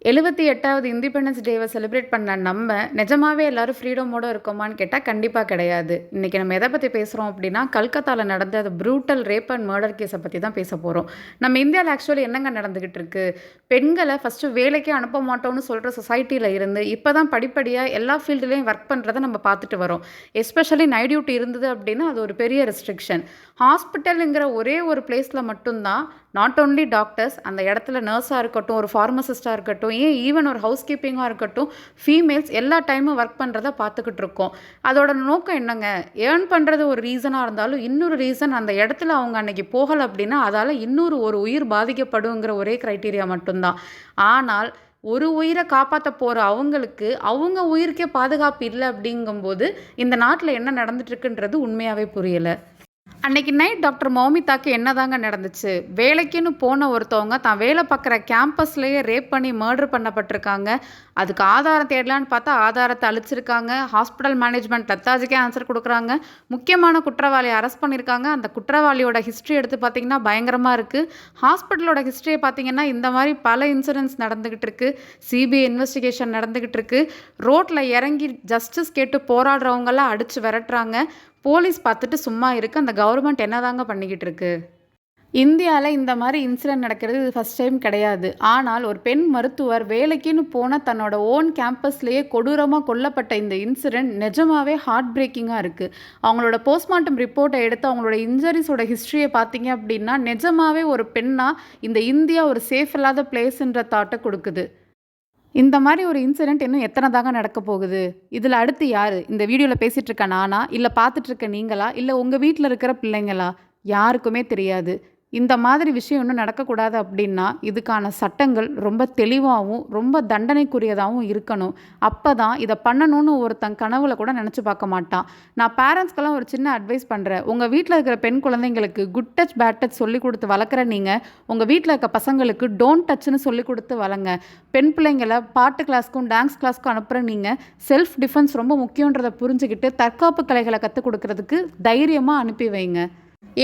78வது independence டேவை celebrate பண்ண நம்ம நிஜமாவே எல்லாரும் ஃப்ரீடமோட இருக்கோமான்னு கேட்டால் கண்டிப்பாக கிடையாது. இன்றைக்கி நம்ம எதை பற்றி பேசுகிறோம் அப்படின்னா, கல்கத்தாவில் நடந்த அது ப்ரூட்டல் ரேப் அண்ட் மர்டர் கேஸை பற்றி தான் பேச போகிறோம். நம்ம இந்தியாவில் ஆக்சுவலி என்னங்க நடந்துக்கிட்டு இருக்கு? பெண்களை ஃபஸ்ட்டு வேலைக்கே அனுப்ப மாட்டோம்னு சொல்கிற சொசைட்டியில் இருந்து இப்போ தான் படிப்படியாக எல்லா ஃபீல்டுலேயும் ஒர்க் பண்ணுறதை நம்ம பார்த்துட்டு வரோம். எஸ்பெஷலி நைட் டியூட்டி இருந்தது அப்படின்னா அது ஒரு பெரிய ரெஸ்ட்ரிக்ஷன். ஹாஸ்பிட்டலுங்கிற ஒரே ஒரு பிளேஸில் மட்டும்தான் நாட் ஓன்லி டாக்டர்ஸ், அந்த இடத்துல நர்ஸாக இருக்கட்டும், ஒரு ஃபார்மசிஸ்ட்டாக இருக்கட்டும், ஏன் ஈவன் ஒரு ஹவுஸ் கீப்பிங்காக இருக்கட்டும், ஃபீமேல்ஸ் எல்லா டைமும் ஒர்க் பண்ணுறதை பார்த்துக்கிட்டு இருக்கோம். அதோட நோக்கம் என்னங்க? ஏர்ன் பண்ணுறது ஒரு ரீசனாக இருந்தாலும் இன்னொரு ரீசன், அந்த இடத்துல அவங்க அன்னைக்கு போகலை அப்படின்னா அதால் ஒரு உயிர் பாதிக்கப்படுங்கிற ஒரே க்ரைட்டீரியா மட்டும்தான். ஆனால் ஒரு உயிரை காப்பாற்ற போகிற அவங்களுக்கு அவங்க உயிருக்கே பாதுகாப்பு இல்லை அப்படிங்கும்போது இந்த நாட்டில் என்ன நடந்துட்டுருக்குன்றது உண்மையாகவே புரியலை. அன்னைக்கு நைட் டாக்டர் மௌமிதாக்கு என்னதாங்க நடந்துச்சு? வேலைக்குன்னு போன ஒருத்தவங்க தான் வேலை பார்க்குற கேம்பஸ்லேயே ரேப் பண்ணி மர்டர் பண்ணப்பட்டிருக்காங்க. அதுக்கு ஆதாரம் தேடலான்னு பார்த்தா ஆதாரத்தை அழிச்சிருக்காங்க. ஹாஸ்பிட்டல் மேனேஜ்மெண்ட் லத்தாஜிக்கே ஆன்சர் கொடுக்குறாங்க. முக்கியமான குற்றவாளியை அரெஸ்ட் பண்ணியிருக்காங்க. அந்த குற்றவாளியோட ஹிஸ்ட்ரி எடுத்து பார்த்திங்கன்னா பயங்கரமாக இருக்குது. ஹாஸ்பிட்டலோட ஹிஸ்ட்ரியை பார்த்திங்கன்னா இந்த மாதிரி பல இன்சிடென்ட்ஸ் நடந்துக்கிட்டு இருக்குது. சிபிஐ இன்வெஸ்டிகேஷன் நடந்துக்கிட்டு இருக்குது. ரோட்டில் இறங்கி ஜஸ்டிஸ் கேட்டு போராடுறவங்களாம் அடித்து விரட்டுறாங்க. போலீஸ் பார்த்துட்டு சும்மா இருக்குது. அந்த கவர்மெண்ட் என்னதாங்க பண்ணிக்கிட்டு இருக்கு? இந்தியாவில் இந்த மாதிரி இன்சிடென்ட் நடக்கிறது இது ஃபஸ்ட் டைம் கிடையாது. ஆனால் ஒரு பெண் மருத்துவர் வேலைக்குன்னு போன தன்னோட ஓன் கேம்பஸ்லேயே கொடூரமாக கொல்லப்பட்ட இந்த இன்சிடென்ட் நிஜமாவே ஹார்ட் பிரேக்கிங்காக இருக்குது. அவங்களோட போஸ்ட்மார்ட்டம் ரிப்போர்ட்டை எடுத்து அவங்களோட இன்ஜரிஸோட ஹிஸ்ட்ரியை பார்த்தீங்க அப்படின்னா நிஜமாவே ஒரு பெண்ணாக இந்த இந்தியா ஒரு சேஃப் இல்லாத பிளேஸ்ன்ற தாட்டை கொடுக்குது. இந்த மாதிரி ஒரு இன்சிடென்ட் இன்னும் எத்தனை தாங்க நடக்க போகுது? இதில் அடுத்து யார்? இந்த வீடியோவில் பேசிகிட்டு இருக்க நானா, இல்லை பார்த்துட்ருக்க நீங்களா, இல்லை உங்கள் வீட்டில் இருக்கிற பிள்ளைங்களா? யாருக்குமே தெரியாது. இந்த மாதிரி விஷயம் இன்னும் நடக்கக்கூடாது அப்படின்னா இதுக்கான சட்டங்கள் ரொம்ப தெளிவாகவும் ரொம்ப தண்டனைக்குரியதாகவும் இருக்கணும். அப்போ தான் இதை பண்ணணும்னு ஒருத்தன் கனவுல கூட நினச்சி பார்க்க மாட்டான். நான் பேரண்ட்ஸ்க்கெல்லாம் ஒரு சின்ன அட்வைஸ் பண்ணுறேன். உங்கள் வீட்டில் இருக்கிற பெண் குழந்தைங்களுக்கு குட் டச் பேட் டச் சொல்லி கொடுத்து வளர்க்குற நீங்கள் உங்கள் வீட்டில் இருக்க பசங்களுக்கு டோன்ட் டச்னு சொல்லி கொடுத்து வளங்க. பெண் பிள்ளைங்களை பாட்டு கிளாஸ்க்கும் டான்ஸ் கிளாஸ்க்கும் அனுப்புகிற நீங்கள் செல்ஃப் டிஃபென்ஸ் ரொம்ப முக்கியன்றதை புரிஞ்சுக்கிட்டு தற்காப்பு கலைகளை கற்றுக் கொடுக்கறதுக்கு தைரியமாக அனுப்பி வைங்க.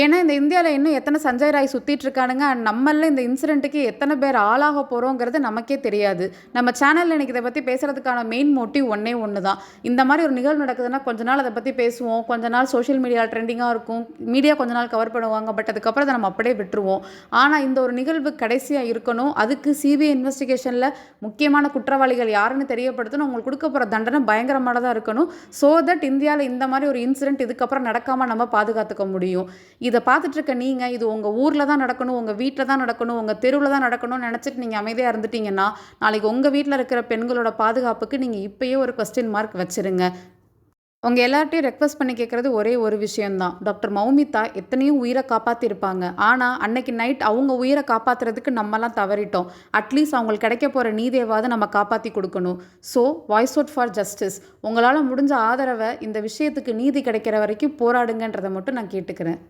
ஏன்னா இந்த இந்தியாவில் இன்னும் எத்தனை சஞ்சய் ராய் சுற்றிட்டு இருக்கானுங்க. நம்மள இந்த இன்சிடென்ட்டுக்கு எத்தனை பேர் ஆளாக போகிறோங்கிறது நமக்கே தெரியாது. நம்ம சேனலில் இன்றைக்கி இதை பற்றி பேசுகிறதுக்கான மெயின் மோட்டிவ் ஒன்று தான். இந்த மாதிரி ஒரு நிகழ்வு நடக்குதுன்னா கொஞ்ச நாள் அதை பற்றி பேசுவோம், கொஞ்ச நாள் சோஷியல் மீடியா ட்ரெண்டிங்காக இருக்கும், மீடியா கொஞ்ச நாள் கவர் பண்ணுவாங்க. பட் அதுக்கப்புறம் அதை நம்ம அப்படியே விட்டுருவோம். ஆனால் இந்த ஒரு நிகழ்வு கடைசியாக இருக்கணும். அதுக்கு சிபிஐ இன்வெஸ்டிகேஷனில் முக்கியமான குற்றவாளிகள் யாருன்னு தெரியப்படுத்தணும். அவங்களுக்கு கொடுக்க போகிற தண்டனை பயங்கரமானதாக இருக்கணும். ஸோ தட் இந்தியாவில் இந்த மாதிரி ஒரு இன்சிடென்ட் இதுக்கப்புறம் நடக்காமல் நம்ம பாதுகாத்துக்க முடியும். இதை பார்த்துட்டு இருக்க நீங்கள் இது உங்கள் ஊரில் தான் நடக்கணும், உங்கள் வீட்டில் தான் நடக்கணும், உங்கள் தெருவில் தான் நடக்கணும்னு நினச்சிட்டு நீங்கள் அமைதியாக இருந்துட்டீங்கன்னா நாளைக்கு உங்கள் வீட்டில் இருக்கிற பெண்களோட பாதுகாப்புக்கு நீங்கள் இப்போயே ஒரு கொஸ்டின் மார்க் வச்சுருங்க. உங்கள் எல்லார்ட்டையும் ரெக்வஸ்ட் பண்ணி கேட்குறது ஒரே ஒரு விஷயந்தான். டாக்டர் மௌமிதா எத்தனையோ உயிரை காப்பாற்றிருப்பாங்க. ஆனால் அன்னைக்கு நைட் அவங்க உயிரை காப்பாற்றுறதுக்கு நம்மலாம் தவறிட்டோம். அட்லீஸ்ட் அவங்களுக்கு கிடைக்க போகிற நீதியவாது நம்ம காப்பாற்றி கொடுக்கணும். So voice out for justice. உங்களால் முடிஞ்ச ஆதரவை இந்த விஷயத்துக்கு நீதி கிடைக்கிற வரைக்கும் போராடுங்கன்றதை மட்டும் நான் கேட்டுக்கிறேன்.